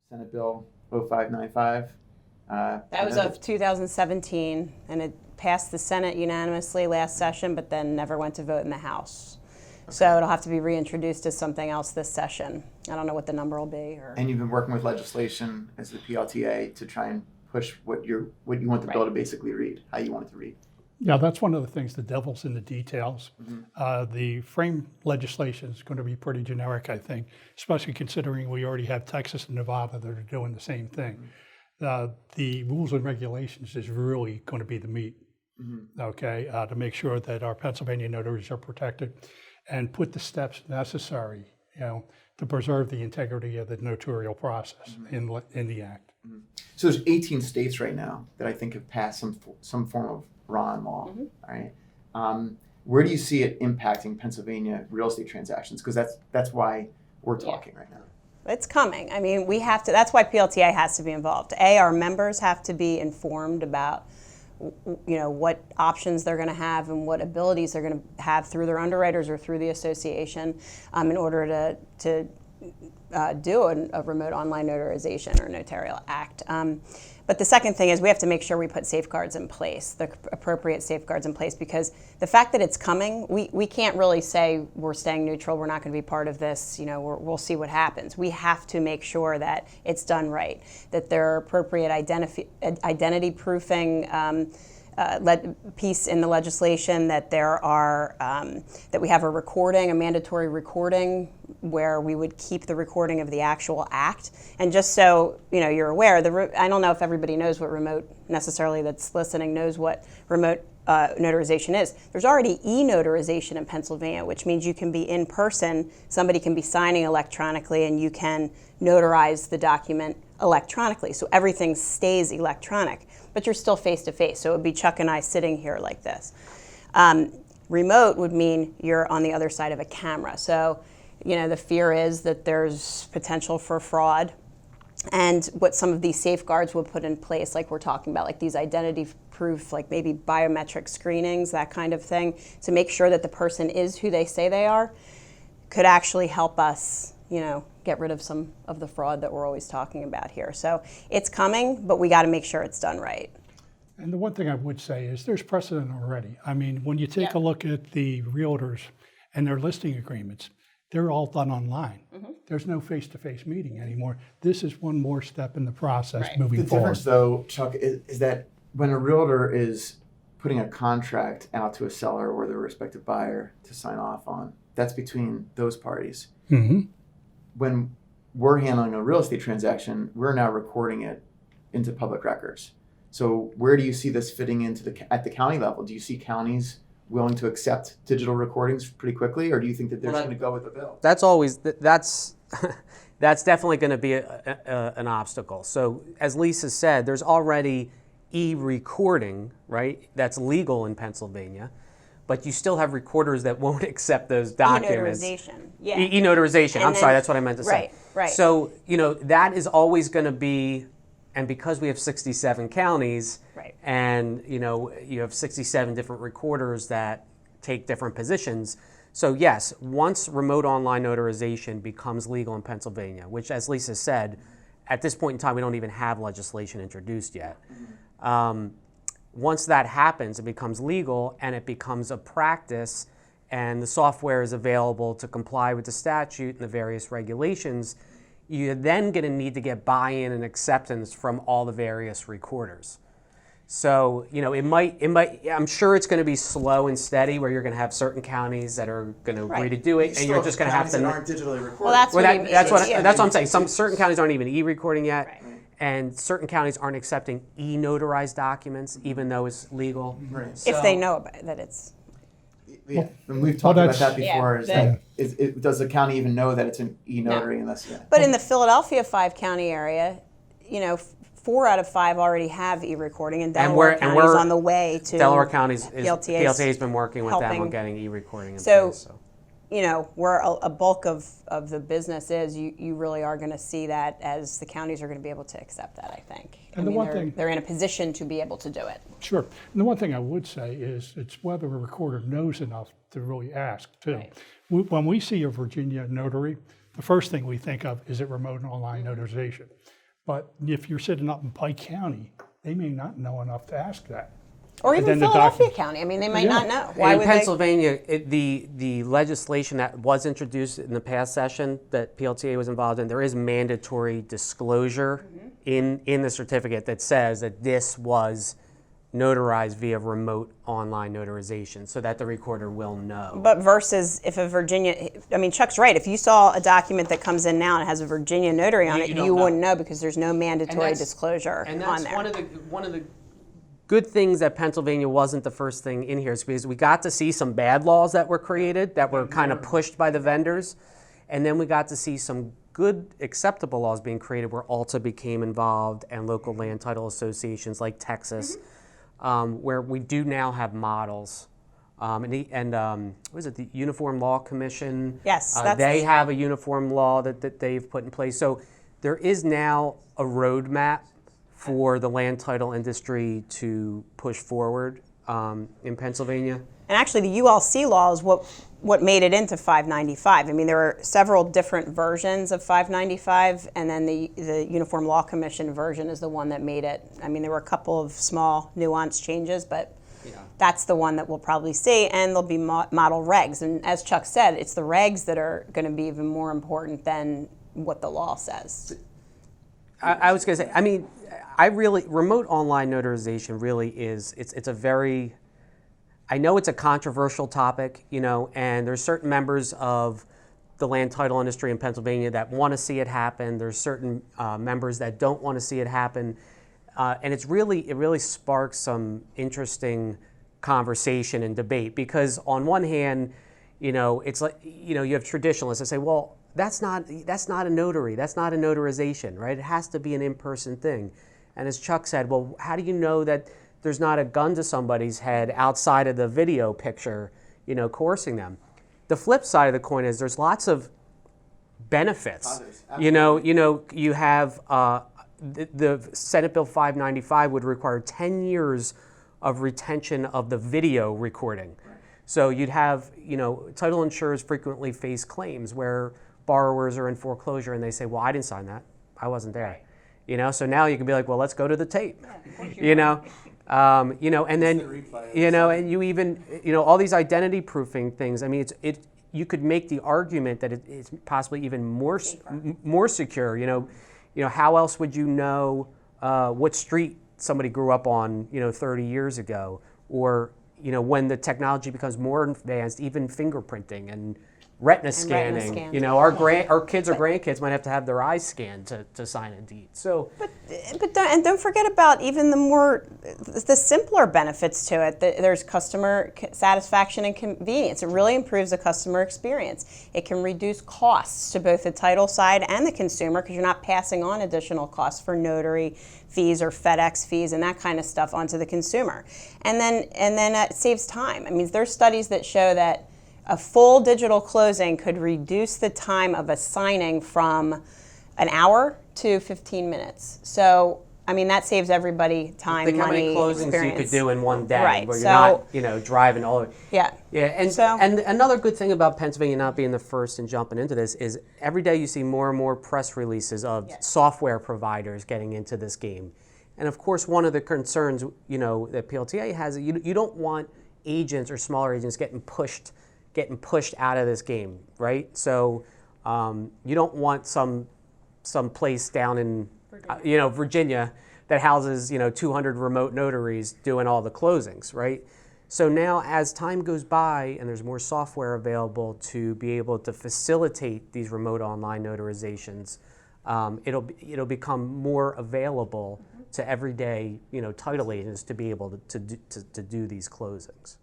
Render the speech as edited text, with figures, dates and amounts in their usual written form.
Senate Bill 0595. That was of 2017, and it passed the Senate unanimously last session, but then never went to vote in the House. Okay. So it'll have to be reintroduced as something else this session. I don't know what the number will be. And you've been working with legislation as the PLTA to try and push what you want the bill to basically read, how you want it to read. Yeah, that's one of the things, the devil's in the details. The frame legislation is going to be pretty generic, I think, especially considering we already have Texas and Nevada that are doing the same thing. The rules and regulations is really going to be the meat, okay, to make sure that our Pennsylvania notaries are protected and put the steps necessary, to preserve the integrity of the notarial process in the act. So there's 18 states right now that I think have passed some form of RON law, right? Where do you see it impacting Pennsylvania real estate transactions? Because that's why we're talking right now. It's coming. I mean, we have to, that's why PLTA has to be involved. Our members have to be informed about, what options they're going to have and what abilities they're going to have through their underwriters or through the association in order to do a remote online notarization or notarial act. But the second thing is we have to make sure we put safeguards in place, the appropriate safeguards in place, because the fact that it's coming, we can't really say we're staying neutral, we're not going to be part of this, we'll see what happens. We have to make sure that it's done right, that there are appropriate identity proofing piece in the legislation, that there are that we have a mandatory recording where we would keep the recording of the actual act. And just so you're aware, I don't know if everybody knows what remote, necessarily that's listening, knows what remote notarization is. There's already e-notarization in Pennsylvania, which means you can be in person, somebody can be signing electronically, and you can notarize the document electronically. So everything stays electronic, but you're still face-to-face. So it would be Chuck and I sitting here like this. Remote would mean you're on the other side of a camera. So, the fear is that there's potential for fraud. And what some of these safeguards would put in place, like we're talking about, like these identity proof, like maybe biometric screenings, that kind of thing, to make sure that the person is who they say they are, could actually help us, get rid of some of the fraud that we're always talking about here. So it's coming, but we got to make sure it's done right. And the one thing I would say is there's precedent already. I mean, when you take a look at the realtors and their listing agreements, they're all done online. There's no face-to-face meeting anymore. This is one more step in the process moving forward. The difference, though, Chuck, is that when a realtor is putting a contract out to a seller or their respective buyer to sign off on, that's between those parties. When we're handling a real estate transaction, we're now recording it into public records. So where do you see this fitting into at the county level? Do you see counties willing to accept digital recordings pretty quickly, or do you think that they're just going to go with the bill? That's definitely going to be an obstacle. So as Lisa said, there's already e-recording, right? That's legal in Pennsylvania, but you still have recorders that won't accept those documents. E-notarization, yeah. E-notarization. I'm sorry, that's what I meant to say. Right. So that is always going to be. And because we have 67 counties, and you have 67 different recorders that take different positions, so yes, once remote online notarization becomes legal in Pennsylvania, which, as Lisa said, at this point in time we don't even have legislation introduced yet. Once that happens, it becomes legal and it becomes a practice, and the software is available to comply with the statute and the various regulations. You're then going to need to get buy-in and acceptance from all the various recorders. So, it might. I'm sure it's going to be slow and steady, where you're going to have certain counties that are going to agree to do it, and you're just going to have to. That aren't digitally recorded. Well, that's what I'm saying. Some certain counties aren't even e-recording yet, and certain counties aren't accepting e-notarized documents, even though it's legal. So, if they know about that, it's. Yeah, and we've talked about that before. Does the county even know that it's an e-notary unless? But in the Philadelphia 5-county area, 4 out of 5 already have e-recording, and Delaware County is on the way to. Delaware County's PLTA has been working with them on getting e-recording in place. So, where a bulk of the business is, you really are going to see that as the counties are going to be able to accept that, I think. And they're in a position to be able to do it. Sure. And the one thing I would say is it's whether a recorder knows enough to really ask, too. When we see a Virginia notary, the first thing we think of is it remote and online notarization. But if you're sitting up in Pike County, they may not know enough to ask that. Or And even then the Philadelphia document- County. I mean, they might Yeah. not know. And Why in would Pennsylvania, the legislation that was introduced in the past session that PLTA was involved in, there is mandatory disclosure in the certificate that says that this was notarized via remote online notarization, so that the recorder will know. But versus if a Virginia, I mean, Chuck's right. If you saw a document that comes in now and has a Virginia notary on it, you don't you know. wouldn't know because there's no mandatory that's- disclosure And on that's there. one of the good things that Pennsylvania wasn't the first thing in here is because we got to see some bad laws that were created that were kind of pushed by the vendors, and then we got to see some good acceptable laws being created where ALTA became involved and local land title associations like Texas, where we do now have models. What is it, the Uniform Law Commission? Yes, They have a uniform law that they've put in place. So there is now a roadmap for the land title industry to push forward in Pennsylvania. And actually, the ULC law is what made it into 595. I mean, there were several different versions of 595, and then the Uniform Law Commission version is the one that made it. I mean, there were a couple of small nuanced changes, but that's the one that we'll probably see, and there'll be model regs. And as Chuck said, it's the regs that are going to be even more important than what the law says. I was going to say, I mean, remote online notarization really is, it's a very, I know it's a controversial topic, and there's certain members of the land title industry in Pennsylvania that want to see it happen. There's certain members that don't want to see it happen. And it really sparks some interesting conversation and debate because on one hand, it's like, you have traditionalists that say, well, that's not a notary, that's not a notarization, right? It has to be an in-person thing. And as Chuck said, well, how do you know that there's not a gun to somebody's head outside of the video picture, coercing them? The flip side of the coin is there's lots of benefits. You have the Senate Bill 595 would require 10 years of retention of the video recording. Right. So you'd have, title insurers frequently face claims where borrowers are in foreclosure and they say, well, I didn't sign that. I wasn't there. So now you can be like, well, let's go to the tape. And then, and you even, all these identity proofing things. I mean, you could make the argument that it's possibly even more secure. How else would you know what street somebody grew up on, 30 years ago, or when the technology becomes more advanced, even fingerprinting and retina scanning. Our kids or grandkids might have to have their eyes scanned to sign a deed. So, but don't forget about even the simpler benefits to it. There's customer satisfaction and convenience. It really improves the customer experience. It can reduce costs to both the title side and the consumer because you're not passing on additional costs for notary fees or FedEx fees and that kind of stuff onto the consumer. And then it saves time. I mean, there's studies that show that a full digital closing could reduce the time of a signing from an hour to 15 minutes. So, I mean, that saves everybody time, think money, how many closings experience. you could do in one day, Right, where so- you're not, driving all over. Yeah. Yeah, and another good thing about Pennsylvania not being the first and jumping into this is every day you see more and more press releases of software providers getting into this game. And of course, one of the concerns, that PLTA has, you don't want agents or smaller agents getting pushed out of this game, right? So you don't want some place down in Virginia that houses 200 remote notaries doing all the closings, right? So now as time goes by and there's more software available to be able to facilitate these remote online notarizations, it'll become more available to everyday title agents to be able to do these closings.